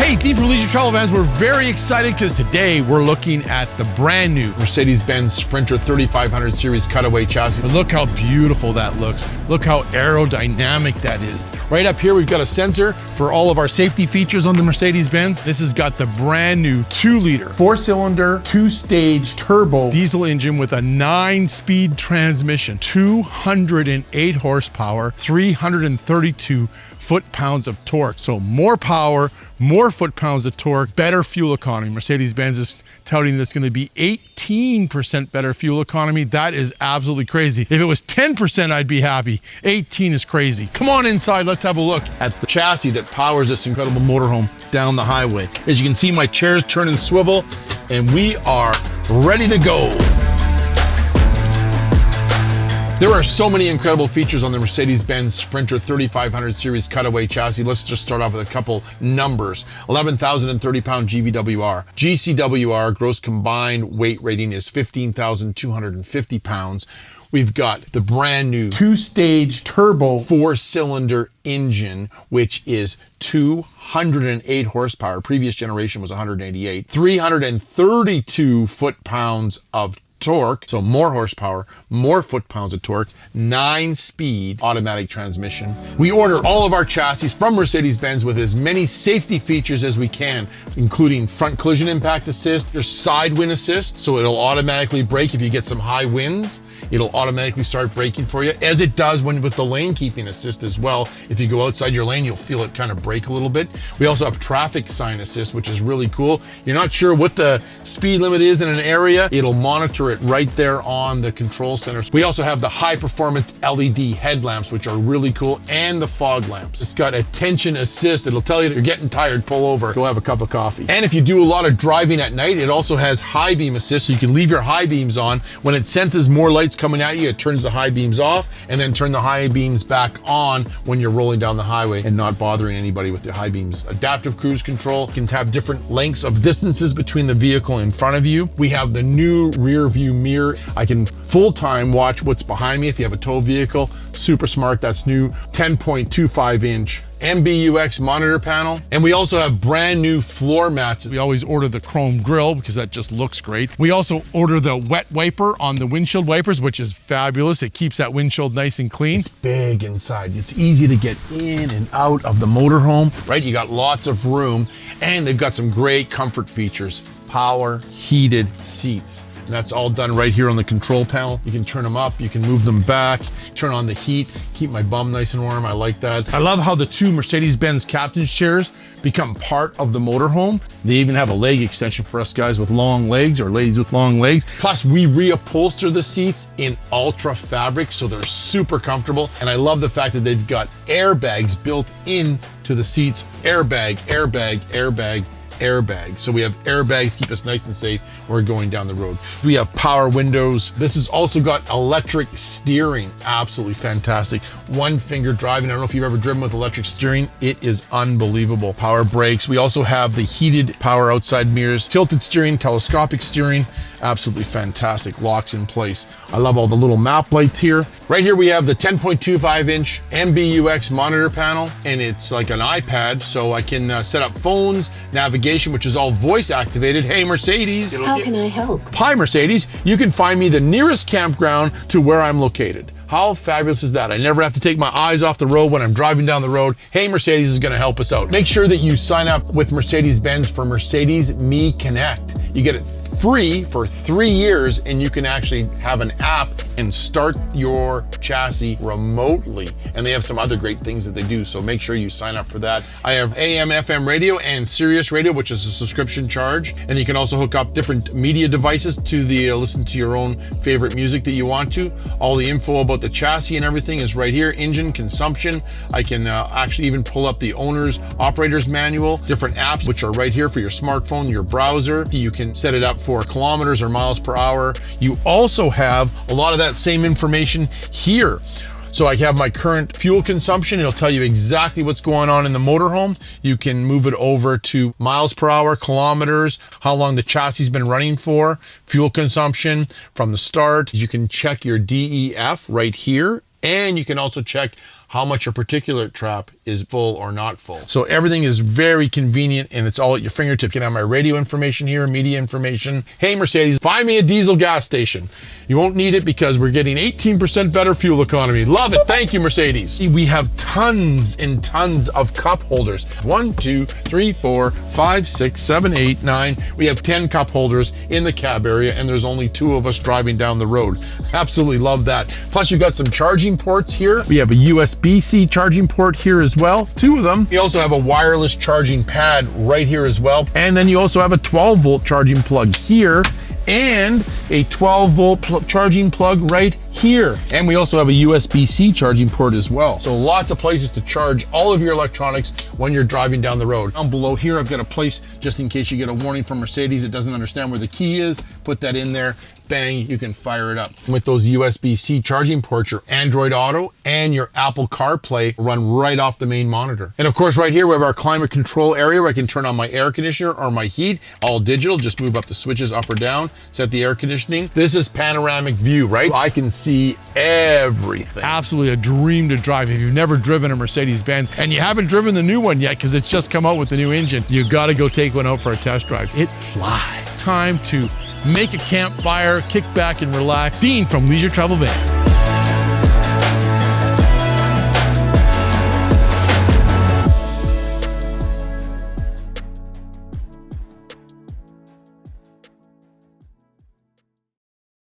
Hey, Thief for Leisure Travel Vans, we're very excited because today we're looking at the brand new Mercedes-Benz Sprinter 3500 Series Cutaway chassis. But look how beautiful that looks. Look how aerodynamic that is. Right up here, we've got a sensor for all of our safety features on the Mercedes-Benz. This has got the brand new 2-liter, 4-cylinder, 2-stage turbo diesel engine with a 9-speed transmission, 208 horsepower, 332 foot-pounds of torque. So more power, more foot-pounds of torque, better fuel economy. Mercedes-Benz is touting that's going to be 18% better fuel economy. That is absolutely crazy. If it was 10%, I'd be happy. 18 is crazy. Come on inside, let's have a look at the chassis that powers this incredible motorhome down the highway. As you can see, my chairs turn and swivel, and we are ready to go. There are so many incredible features on the Mercedes-Benz Sprinter 3500 Series Cutaway chassis. Let's just start off with a couple numbers. 11,030 pound GVWR. GCWR, gross combined weight rating, is 15,250 pounds. We've got the brand new 2-stage turbo 4-cylinder engine, which is 208 horsepower. Previous generation was 188. 332 foot-pounds of torque, so more horsepower, more foot-pounds of torque, 9-speed automatic transmission. We order all of our chassis from Mercedes-Benz with as many safety features as we can, including front collision impact assist, there's side wind assist, so it'll automatically brake if you get some high winds. It'll automatically start braking for you, as it does with the lane keeping assist as well. If you go outside your lane, you'll feel it kind of brake a little bit. We also have traffic sign assist, which is really cool. You're not sure what the speed limit is in an area, it'll monitor it right there on the control center. We also have the high performance LED headlamps, which are really cool, and the fog lamps. It's got attention assist. It'll tell you that you're getting tired, pull over, go have a cup of coffee. And if you do a lot of driving at night, it also has high beam assist, so you can leave your high beams on. When it senses more lights coming at you, it turns the high beams off, and then turn the high beams back on when you're rolling down the highway and not bothering anybody with the high beams. Adaptive cruise control can have different lengths of distances between the vehicle in front of you. We have the new rear view mirror. I can full-time watch what's behind me if you have a tow vehicle. Super smart. That's new 10.25 inch MBUX monitor panel. And we also have brand new floor mats. We always order the chrome grille because that just looks great. We also order the wet wiper on the windshield wipers, which is fabulous. It keeps that windshield nice and clean. It's big inside. It's easy to get in and out of the motorhome, right? You got lots of room, and they've got some great comfort features. Power heated seats. And that's all done right here on the control panel. You can turn them up, you can move them back, turn on the heat, keep my bum nice and warm. I like that. I love how the two Mercedes-Benz captain's chairs become part of the motorhome. They even have a leg extension for us guys with long legs, or ladies with long legs. Plus, we reupholster the seats in ultra fabric, so they're super comfortable. And I love the fact that they've got airbags built into the seats. Airbag, airbag, airbag, airbag. So we have airbags, keep us nice and safe when we're going down the road. We have power windows. This has also got electric steering. Absolutely fantastic. One finger driving. I don't know if you've ever driven with electric steering. It is unbelievable. Power brakes. We also have the heated power outside mirrors, tilted steering, telescopic steering. Absolutely fantastic. Locks in place. I love all the little map lights here. Right here we have the 10.25 inch MBUX monitor panel, and it's like an iPad, so I can set up phones, navigation, which is all voice activated. Hey Mercedes. How can I help? Hi Mercedes, you can find me the nearest campground to where I'm located. How fabulous is that? I never have to take my eyes off the road when I'm driving down the road. Hey Mercedes is gonna help us out. Make sure that you sign up with Mercedes-Benz for Mercedes Me Connect. You get it free for 3 years, and you can actually have an app and start your chassis remotely. And they have some other great things that they do, so make sure you sign up for that. I have AM, FM radio, and Sirius radio, which is a subscription charge. And you can also hook up different media devices to listen to your own favorite music that you want to. All the info about the chassis and everything is right here. Engine consumption. I can actually even pull up the owner's operator's manual, different apps, which are right here for your smartphone, your browser. You can set it up for kilometers or miles per hour. You also have a lot of that same information here. So I have my current fuel consumption. It'll tell you exactly what's going on in the motorhome. You can move it over to miles per hour, kilometers, how long the chassis has been running for, fuel consumption from the start. You can check your DEF right here. And you can also check how much your particulate trap is full or not full. So everything is very convenient and it's all at your fingertips. You can have my radio information here, media information. Hey Mercedes, buy me a diesel gas station. You won't need it because we're getting 18% better fuel economy. Love it. Thank you, Mercedes. We have tons and tons of cup holders. 1, 2, 3, 4, 5, 6, 7, 8, 9. We have 10 cup holders in the cab area and there's only 2 of us driving down the road. Absolutely love that. Plus you've got some charging ports here. We have a USB-C charging port here as well, 2 of them. You also have a wireless charging pad right here as well. And then you also have a 12-volt charging plug here and a 12-volt charging plug right here. And we also have a USB-C charging port as well. So lots of places to charge all of your electronics when you're driving down the road. Down below here, I've got a place just in case you get a warning from Mercedes. It doesn't understand where the key is. Put that in there. Bang, you can fire it up. With those USB-C charging ports, your Android Auto and your Apple CarPlay run right off the main monitor. And of course, right here, we have our climate control area where I can turn on my air conditioner or my heat, all digital. Just move up the switches up or down, set the air conditioning. This is panoramic view, right? I can see everything. Absolutely a dream to drive. If you've never driven a Mercedes-Benz and you haven't driven the new one yet because it's just come out with the new engine, you gotta go take one out for a test drive. It flies. Time to make a campfire, kick back and relax. Dean from Leisure Travel Vans.